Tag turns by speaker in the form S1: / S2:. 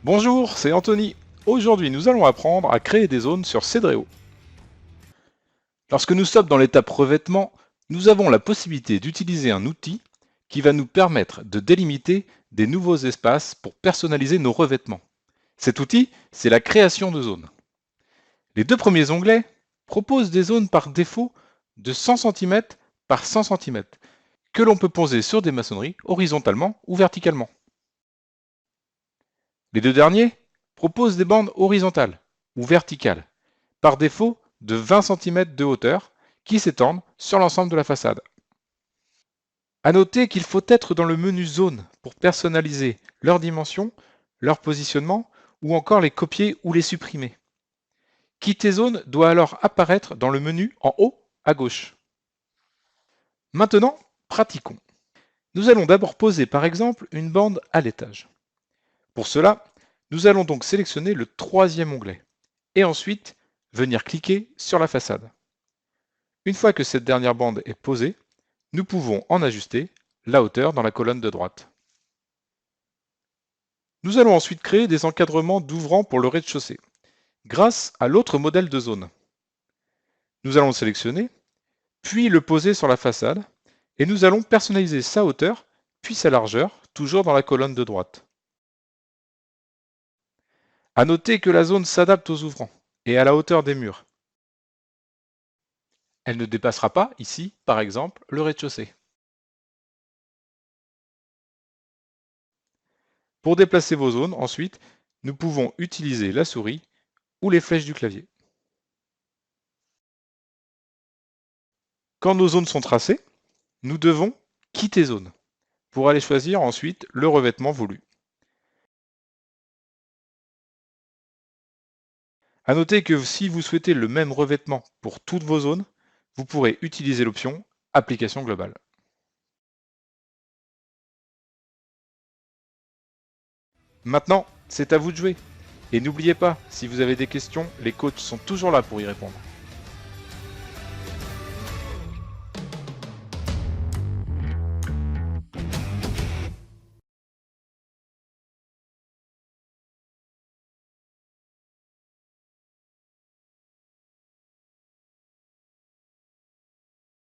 S1: Bonjour, c'est Anthony. Aujourd'hui, nous allons apprendre à créer des zones sur Cedreo. Lorsque nous sommes dans l'étape revêtement, nous avons la possibilité d'utiliser un outil qui va nous permettre de délimiter des nouveaux espaces pour personnaliser nos revêtements. Cet outil, c'est la création de zones. Les deux premiers onglets proposent des zones par défaut de 100 cm par 100 cm que l'on peut poser sur des maçonneries horizontalement ou verticalement. Les deux derniers proposent des bandes horizontales ou verticales, par défaut de 20 cm de hauteur, qui s'étendent sur l'ensemble de la façade. À noter qu'il faut être dans le menu zone pour personnaliser leurs dimensions, leur positionnement ou encore les copier ou les supprimer. Quitter zone doit alors apparaître dans le menu en haut à gauche. Maintenant, pratiquons. Nous allons d'abord poser par exemple une bande à l'étage. Pour cela, nous allons donc sélectionner le troisième onglet et ensuite venir cliquer sur la façade. Une fois que cette dernière bande est posée, nous pouvons en ajuster la hauteur dans la colonne de droite. Nous allons ensuite créer des encadrements d'ouvrants pour le rez-de-chaussée, grâce à l'autre modèle de zone. Nous allons le sélectionner, puis le poser sur la façade, et nous allons personnaliser sa hauteur, puis sa largeur, toujours dans la colonne de droite. À noter que la zone s'adapte aux ouvrants et à la hauteur des murs. Elle ne dépassera pas, ici, par exemple, le rez-de-chaussée. Pour déplacer vos zones, ensuite, nous pouvons utiliser la souris ou les flèches du clavier. Quand nos zones sont tracées, nous devons quitter zone pour aller choisir ensuite le revêtement voulu. À noter que si vous souhaitez le même revêtement pour toutes vos zones, vous pourrez utiliser l'option Application globale. Maintenant, c'est à vous de jouer. Et n'oubliez pas, si vous avez des questions, les coachs sont toujours là pour y répondre.